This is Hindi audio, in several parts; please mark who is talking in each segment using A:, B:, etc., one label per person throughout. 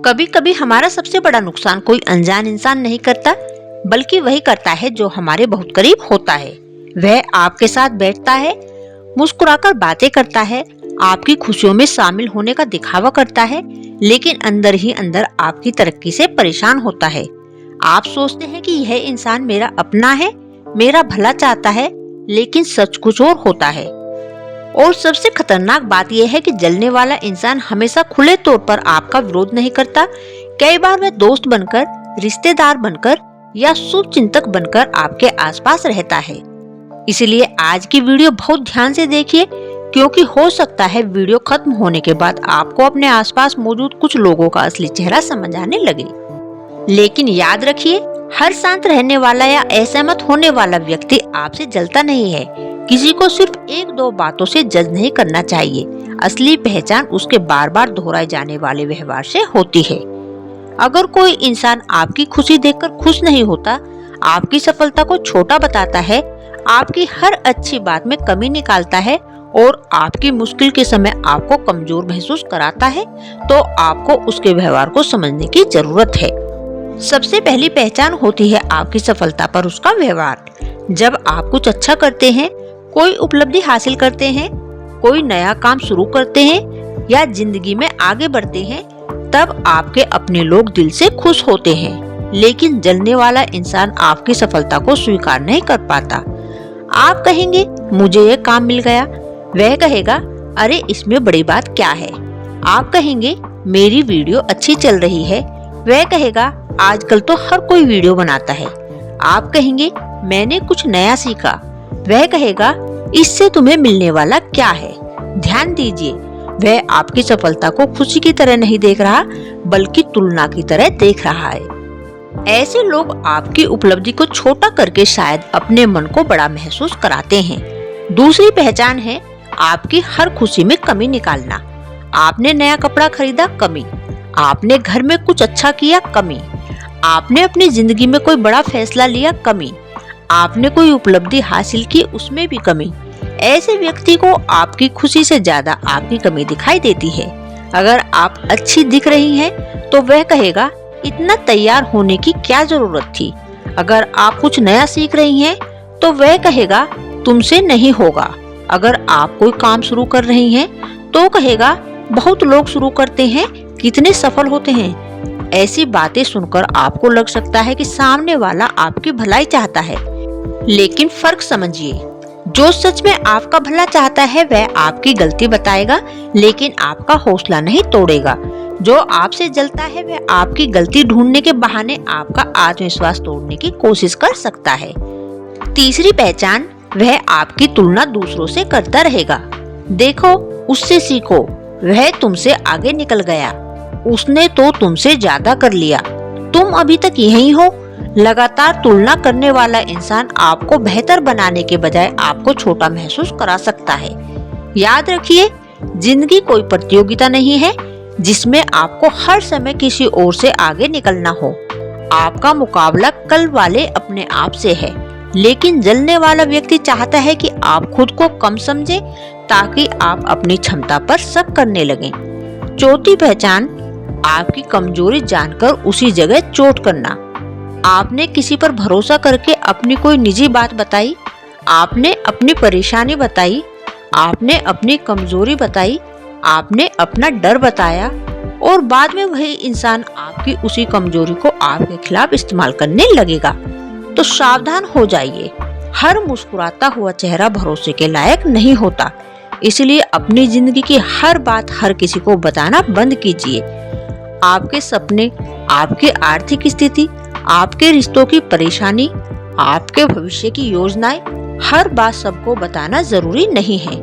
A: कभी कभी हमारा सबसे बड़ा नुकसान कोई अनजान इंसान नहीं करता, बल्कि वही करता है जो हमारे बहुत करीब होता है। वह आपके साथ बैठता है, मुस्कुराकर बातें करता है, आपकी खुशियों में शामिल होने का दिखावा करता है, लेकिन अंदर ही अंदर आपकी तरक्की से परेशान होता है। आप सोचते हैं कि यह इंसान मेरा अपना है, मेरा भला चाहता है, लेकिन सच कुछ और होता है। और सबसे खतरनाक बात यह है कि जलने वाला इंसान हमेशा खुले तौर पर आपका विरोध नहीं करता। कई बार वह दोस्त बनकर, रिश्तेदार बनकर या शुभ चिंतक बनकर आपके आसपास रहता है। इसलिए आज की वीडियो बहुत ध्यान से देखिए, क्योंकि हो सकता है वीडियो खत्म होने के बाद आपको अपने आसपास मौजूद कुछ लोगों का असली चेहरा समझ आने लगे। लेकिन याद रखिए, हर शांत रहने वाला या असहमत होने वाला व्यक्ति आपसे जलता नहीं है। किसी को सिर्फ एक दो बातों से जज नहीं करना चाहिए। असली पहचान उसके बार बार दोहराए जाने वाले व्यवहार से होती है। अगर कोई इंसान आपकी खुशी देखकर खुश नहीं होता, आपकी सफलता को छोटा बताता है, आपकी हर अच्छी बात में कमी निकालता है और आपकी मुश्किल के समय आपको कमजोर महसूस कराता है, तो आपको उसके व्यवहार को समझने की जरूरत है। सबसे पहली पहचान होती है आपकी सफलता पर उसका व्यवहार। जब आप कुछ अच्छा करते हैं, कोई उपलब्धि हासिल करते हैं, कोई नया काम शुरू करते हैं या जिंदगी में आगे बढ़ते हैं, तब आपके अपने लोग दिल से खुश होते हैं। लेकिन जलने वाला इंसान आपकी सफलता को स्वीकार नहीं कर पाता। आप कहेंगे मुझे ये काम मिल गया, वह कहेगा अरे इसमें बड़ी बात क्या है। आप कहेंगे मेरी वीडियो अच्छी चल रही है, वह कहेगा आजकल तो हर कोई वीडियो बनाता है। आप कहेंगे मैंने कुछ नया सीखा, वह कहेगा इससे तुम्हें मिलने वाला क्या है। ध्यान दीजिए, वह आपकी सफलता को खुशी की तरह नहीं देख रहा, बल्कि तुलना की तरह देख रहा है। ऐसे लोग आपकी उपलब्धि को छोटा करके शायद अपने मन को बड़ा महसूस कराते हैं। दूसरी पहचान है आपकी हर खुशी में कमी निकालना। आपने नया कपड़ा खरीदा, कमी। आपने घर में कुछ अच्छा किया, कमी। आपने अपनी जिंदगी में कोई बड़ा फैसला लिया, कमी। आपने कोई उपलब्धि हासिल की, उसमें भी कमी। ऐसे व्यक्ति को आपकी खुशी से ज्यादा आपकी कमी दिखाई देती है। अगर आप अच्छी दिख रही हैं, तो वह कहेगा इतना तैयार होने की क्या जरूरत थी। अगर आप कुछ नया सीख रही हैं, तो वह कहेगा तुमसे नहीं होगा। अगर आप कोई काम शुरू कर रही हैं, तो कहेगा बहुत लोग शुरू करते हैं, कितने सफल होते हैं। ऐसी बातें सुनकर आपको लग सकता है कि सामने वाला आपकी भलाई चाहता है, लेकिन फर्क समझिए। जो सच में आपका भला चाहता है वह आपकी गलती बताएगा, लेकिन आपका हौसला नहीं तोड़ेगा। जो आपसे जलता है वह आपकी गलती ढूंढने के बहाने आपका आत्मविश्वास तोड़ने की कोशिश कर सकता है। तीसरी पहचान, वह आपकी तुलना दूसरों से करता रहेगा। देखो उससे सीखो, वह तुमसे आगे निकल गया, उसने तो तुमसे ज्यादा कर लिया, तुम अभी तक यहीं हो। लगातार तुलना करने वाला इंसान आपको बेहतर बनाने के बजाय आपको छोटा महसूस करा सकता है। याद रखिए, जिंदगी कोई प्रतियोगिता नहीं है जिसमें आपको हर समय किसी और से आगे निकलना हो। आपका मुकाबला कल वाले अपने आप से है, लेकिन जलने वाला व्यक्ति चाहता है कि आप खुद को कम समझें, ताकि आप अपनी क्षमता पर शक करने लगें। चौथी पहचान, आपकी कमजोरी जानकर उसी जगह चोट करना। आपने किसी पर भरोसा करके अपनी कोई निजी बात बताई, आपने अपनी परेशानी बताई, आपने अपनी कमजोरी बताई, आपने अपना डर बताया, और बाद में वही इंसान आपकी उसी कमजोरी को आपके खिलाफ इस्तेमाल करने लगेगा। तो सावधान हो जाइए, हर मुस्कुराता हुआ चेहरा भरोसे के लायक नहीं होता। इसलिए अपनी जिंदगी की हर बात हर किसी को बताना बंद कीजिए। आपके सपने, आपकी आर्थिक स्थिति, आपके रिश्तों की परेशानी, आपके भविष्य की योजनाएं, हर बात सबको बताना जरूरी नहीं है।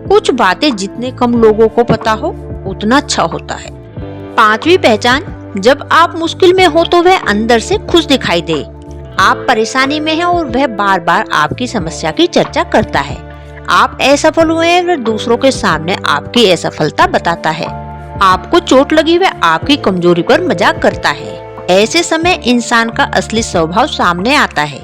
A: कुछ बातें जितने कम लोगों को पता हो उतना अच्छा होता है। पांचवी पहचान, जब आप मुश्किल में हो तो वह अंदर से खुश दिखाई दे। आप परेशानी में हैं और वह बार बार आपकी समस्या की चर्चा करता है। आप असफल हुए हैं, वह दूसरों के सामने आपकी असफलता बताता है। आपको चोट लगी, वह आपकी कमजोरी पर मजाक करता है। ऐसे समय इंसान का असली स्वभाव सामने आता है,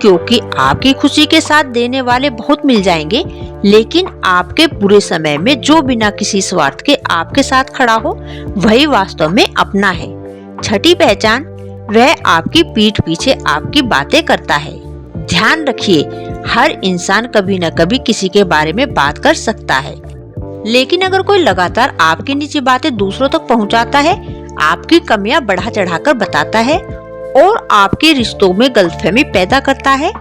A: क्योंकि आपकी खुशी के साथ देने वाले बहुत मिल जाएंगे, लेकिन आपके बुरे समय में जो बिना किसी स्वार्थ के आपके साथ खड़ा हो, वही वास्तव में अपना है। छठी पहचान, वह आपकी पीठ पीछे आपकी बातें करता है। ध्यान रखिए, हर इंसान कभी न कभी किसी के बारे में बात कर सकता है, लेकिन अगर कोई लगातार आपकी निजी बातें दूसरों तक पहुंचाता है, आपकी कमियां बढ़ा चढ़ाकर बताता है और आपके रिश्तों में गलतफहमी पैदा करता है,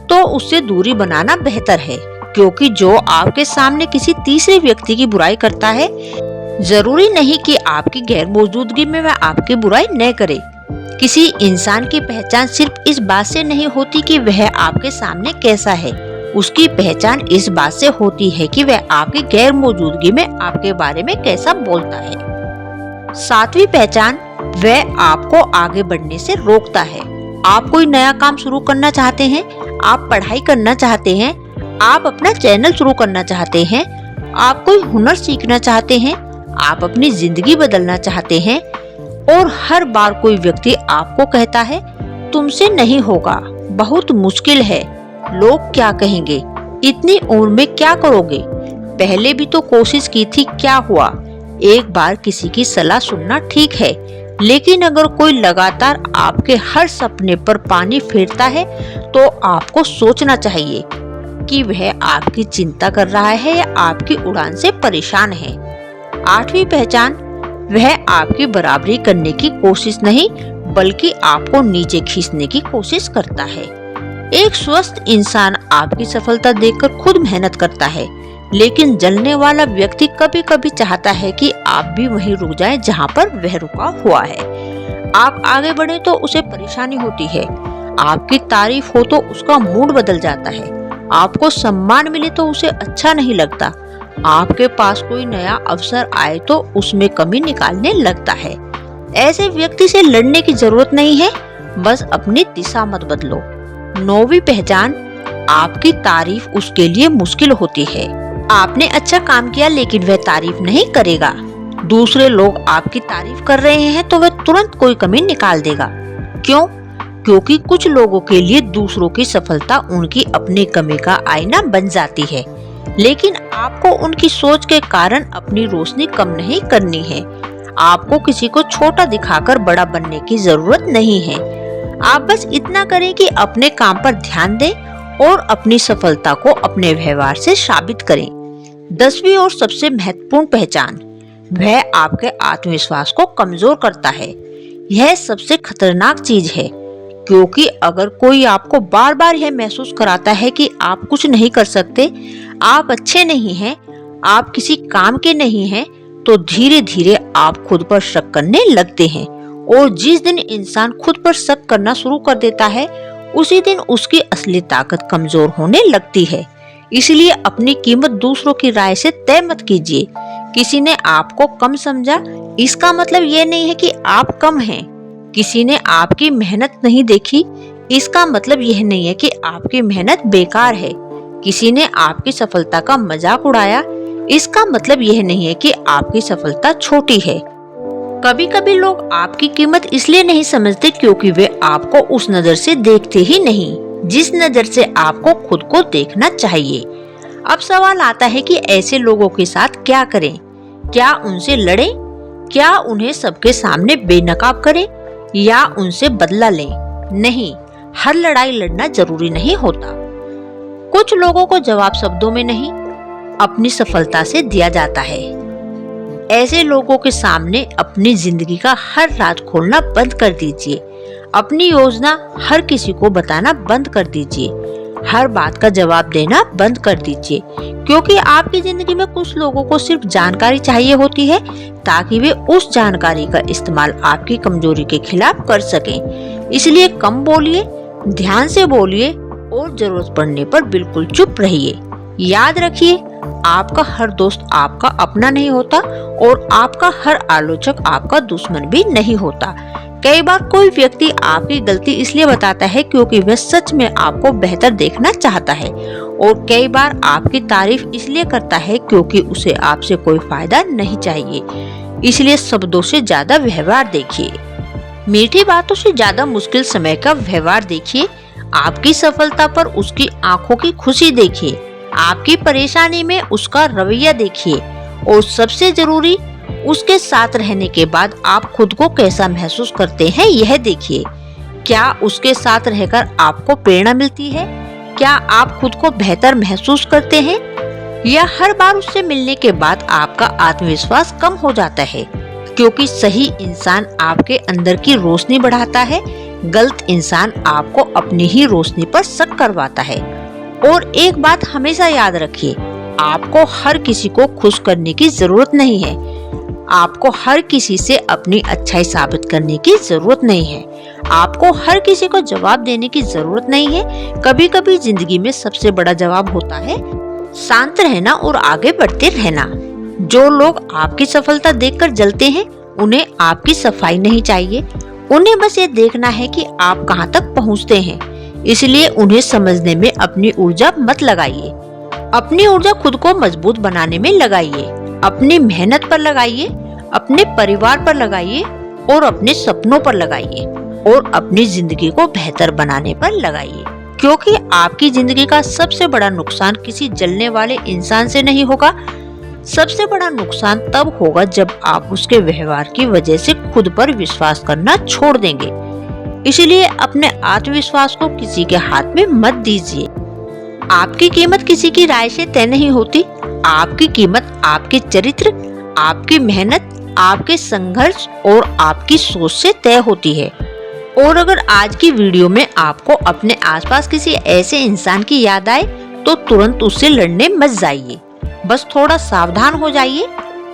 A: तो उससे दूरी बनाना बेहतर है। क्योंकि जो आपके सामने किसी तीसरे व्यक्ति की बुराई करता है, जरूरी नहीं कि आपकी गैर मौजूदगी में वह आपकी बुराई न करे। किसी इंसान की पहचान सिर्फ इस बात से नहीं होती कि वह आपके सामने कैसा है, उसकी पहचान इस बात से होती है कि वह आपकी गैर मौजूदगी में आपके बारे में कैसा बोलता है। सातवीं पहचान, वह आपको आगे बढ़ने से रोकता है। आप कोई नया काम शुरू करना चाहते हैं, आप पढ़ाई करना चाहते हैं, आप अपना चैनल शुरू करना चाहते हैं, आप कोई हुनर सीखना चाहते हैं, आप अपनी जिंदगी बदलना चाहते हैं, और हर बार कोई व्यक्ति आपको कहता है तुमसे नहीं होगा, बहुत मुश्किल है, लोग क्या कहेंगे, इतनी उम्र में क्या करोगे, पहले भी तो कोशिश की थी, क्या हुआ। एक बार किसी की सलाह सुनना ठीक है, लेकिन अगर कोई लगातार आपके हर सपने पर पानी फेरता है, तो आपको सोचना चाहिए कि वह आपकी चिंता कर रहा है या आपकी उड़ान से परेशान है। आठवीं पहचान, वह आपकी बराबरी करने की कोशिश नहीं, बल्कि आपको नीचे खींचने की कोशिश करता है। एक स्वस्थ इंसान आपकी सफलता देखकर खुद मेहनत करता है, लेकिन जलने वाला व्यक्ति कभी कभी चाहता है कि आप भी वहीं रुक जाएं जहां पर वह रुका हुआ है। आप आगे बढ़े तो उसे परेशानी होती है, आपकी तारीफ हो तो उसका मूड बदल जाता है, आपको सम्मान मिले तो उसे अच्छा नहीं लगता, आपके पास कोई नया अवसर आए तो उसमें कमी निकालने लगता है। ऐसे व्यक्ति से लड़ने की जरूरत नहीं है, बस अपनी दिशा मत बदलो। नौवीं पहचान, आपकी तारीफ उसके लिए मुश्किल होती है। आपने अच्छा काम किया लेकिन वह तारीफ नहीं करेगा। दूसरे लोग आपकी तारीफ कर रहे हैं तो वह तुरंत कोई कमी निकाल देगा। क्यों? क्योंकि कुछ लोगों के लिए दूसरों की सफलता उनकी अपनी कमी का आईना बन जाती है, लेकिन आपको उनकी सोच के कारण अपनी रोशनी कम नहीं करनी है। आपको किसी को छोटा दिखाकर बड़ा बनने की जरूरत नहीं है। आप बस इतना करें कि अपने काम पर ध्यान दें और अपनी सफलता को अपने व्यवहार से साबित करें। 10वीं और सबसे महत्वपूर्ण पहचान, वह आपके आत्मविश्वास को कमजोर करता है। यह सबसे खतरनाक चीज है, क्योंकि अगर कोई आपको बार बार यह महसूस कराता है कि आप कुछ नहीं कर सकते, आप अच्छे नहीं हैं, आप किसी काम के नहीं हैं, तो धीरे धीरे आप खुद पर शक करने लगते हैं। और जिस दिन इंसान खुद पर शक करना शुरू कर देता है, उसी दिन उसकी असली ताकत कमजोर होने लगती है। इसलिए अपनी कीमत दूसरों की राय से तय मत कीजिए। किसी ने आपको कम समझा, इसका मतलब ये नहीं है कि आप कम हैं। किसी ने आपकी मेहनत नहीं देखी, इसका मतलब यह नहीं है कि आपकी मेहनत बेकार है। किसी ने आपकी सफलता का मजाक उड़ाया, इसका मतलब यह नहीं है कि आपकी सफलता छोटी है। कभी कभी लोग आपकी कीमत इसलिए नहीं समझते क्योंकि वे आपको उस नजर से देखते ही नहीं जिस नजर से आपको खुद को देखना चाहिए। अब सवाल आता है कि ऐसे लोगों के साथ क्या करें? क्या उनसे लड़ें? क्या उन्हें सबके सामने बेनकाब करें या उनसे बदला लें? नहीं, हर लड़ाई लड़ना जरूरी नहीं होता। कुछ लोगों को जवाब शब्दों में नहीं, अपनी सफलता से दिया जाता है। ऐसे लोगों के सामने अपनी जिंदगी का हर राज खोलना बंद कर दीजिए। अपनी योजना हर किसी को बताना बंद कर दीजिए। हर बात का जवाब देना बंद कर दीजिए, क्योंकि आपकी जिंदगी में कुछ लोगों को सिर्फ जानकारी चाहिए होती है ताकि वे उस जानकारी का इस्तेमाल आपकी कमजोरी के खिलाफ कर सकें। इसलिए कम बोलिए, ध्यान से बोलिए और जरूरत पड़ने पर बिल्कुल चुप रहिए। याद रखिए, आपका हर दोस्त आपका अपना नहीं होता और आपका हर आलोचक आपका दुश्मन भी नहीं होता। कई बार कोई व्यक्ति आपकी गलती इसलिए बताता है क्योंकि वह सच में आपको बेहतर देखना चाहता है, और कई बार आपकी तारीफ इसलिए करता है क्योंकि उसे आपसे कोई फायदा नहीं चाहिए। इसलिए शब्दों से ज्यादा व्यवहार देखिए, मीठी बातों से ज्यादा मुश्किल समय का व्यवहार देखिए। आपकी सफलता पर उसकी आंखों की खुशी देखिए, आपकी परेशानी में उसका रवैया देखिए, और सबसे जरूरी, उसके साथ रहने के बाद आप खुद को कैसा महसूस करते हैं यह देखिए। क्या उसके साथ रहकर आपको प्रेरणा मिलती है? क्या आप खुद को बेहतर महसूस करते हैं? या हर बार उससे मिलने के बाद आपका आत्मविश्वास कम हो जाता है? क्योंकि सही इंसान आपके अंदर की रोशनी बढ़ाता है, गलत इंसान आपको अपनी ही रोशनी पर शक करवाता है। और एक बात हमेशा याद रखिए, आपको हर किसी को खुश करने की जरूरत नहीं है। आपको हर किसी से अपनी अच्छाई साबित करने की जरूरत नहीं है। आपको हर किसी को जवाब देने की जरूरत नहीं है। कभी कभी जिंदगी में सबसे बड़ा जवाब होता है शांत रहना और आगे बढ़ते रहना। जो लोग आपकी सफलता देखकर जलते हैं, उन्हें आपकी सफाई नहीं चाहिए। उन्हें बस ये देखना है कि आप कहां तक पहुंचते हैं। इसलिए उन्हें समझने में अपनी ऊर्जा मत लगाइए। अपनी ऊर्जा खुद को मजबूत बनाने में लगाइए, अपनी मेहनत पर लगाइए, अपने परिवार पर लगाइए और अपने सपनों पर लगाइए और अपनी जिंदगी को बेहतर बनाने पर लगाइए। क्योंकि आपकी जिंदगी का सबसे बड़ा नुकसान किसी जलने वाले इंसान से नहीं होगा। सबसे बड़ा नुकसान तब होगा जब आप उसके व्यवहार की वजह से खुद पर विश्वास करना छोड़ देंगे। इसलिए अपने आत्मविश्वास को किसी के हाथ में मत दीजिए। आपकी कीमत किसी की राय से तय नहीं होती। आपकी कीमत आपके चरित्र, आपकी मेहनत, आपके संघर्ष और आपकी सोच से तय होती है। और अगर आज की वीडियो में आपको अपने आसपास किसी ऐसे इंसान की याद आए तो तुरंत उससे लड़ने मत जाइए। बस थोड़ा सावधान हो जाइए,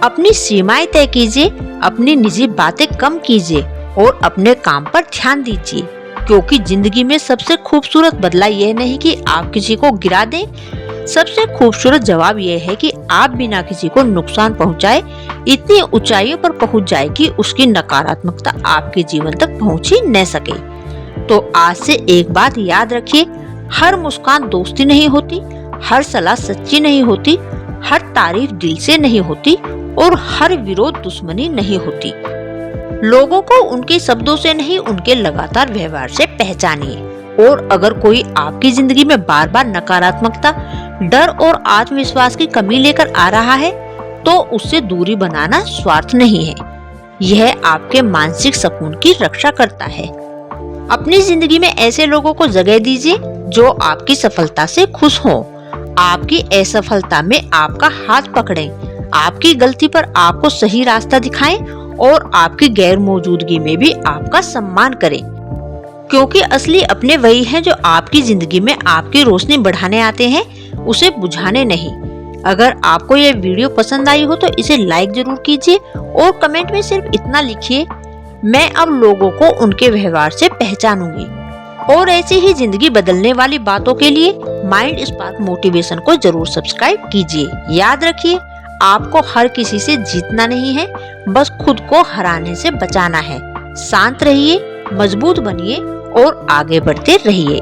A: अपनी सीमाएं तय कीजिए, अपनी निजी बातें कम कीजिए और अपने काम पर ध्यान दीजिए। क्योंकि जिंदगी में सबसे खूबसूरत बदला यह नहीं कि आप किसी को गिरा दें, सबसे खूबसूरत जवाब यह है कि आप बिना किसी को नुकसान पहुंचाए इतनी ऊंचाइयों पर पहुंच जाए कि उसकी नकारात्मकता आपके जीवन तक पहुंच ही न सके। तो आज से एक बात याद रखिए, हर मुस्कान दोस्ती नहीं होती, हर सलाह सच्ची नहीं होती, हर तारीफ दिल से नहीं होती और हर विरोध दुश्मनी नहीं होती। लोगों को उनके शब्दों से नहीं, उनके लगातार व्यवहार से पहचानिए। और अगर कोई आपकी जिंदगी में बार बार नकारात्मकता, डर और आत्मविश्वास की कमी लेकर आ रहा है तो उससे दूरी बनाना स्वार्थ नहीं है, यह आपके मानसिक सुकून की रक्षा करता है। अपनी जिंदगी में ऐसे लोगों को जगह दीजिए जो आपकी सफलता से खुश हों, आपकी असफलता में आपका हाथ पकड़ें, आपकी गलती पर आपको सही रास्ता दिखाएं और आपकी गैर मौजूदगी में भी आपका सम्मान करें। क्योंकि असली अपने वही हैं जो आपकी जिंदगी में आपकी रोशनी बढ़ाने आते हैं, उसे बुझाने नहीं। अगर आपको यह वीडियो पसंद आई हो तो इसे लाइक जरूर कीजिए और कमेंट में सिर्फ इतना लिखिए, मैं अब लोगों को उनके व्यवहार से पहचानूंगी। और ऐसी ही जिंदगी बदलने वाली बातों के लिए माइंड स्पार्क मोटिवेशन को जरूर सब्सक्राइब कीजिए। याद रखिए, आपको हर किसी से जीतना नहीं है, बस खुद को हराने से बचाना है। शांत रहिए, मजबूत बनिए और आगे बढ़ते रहिए।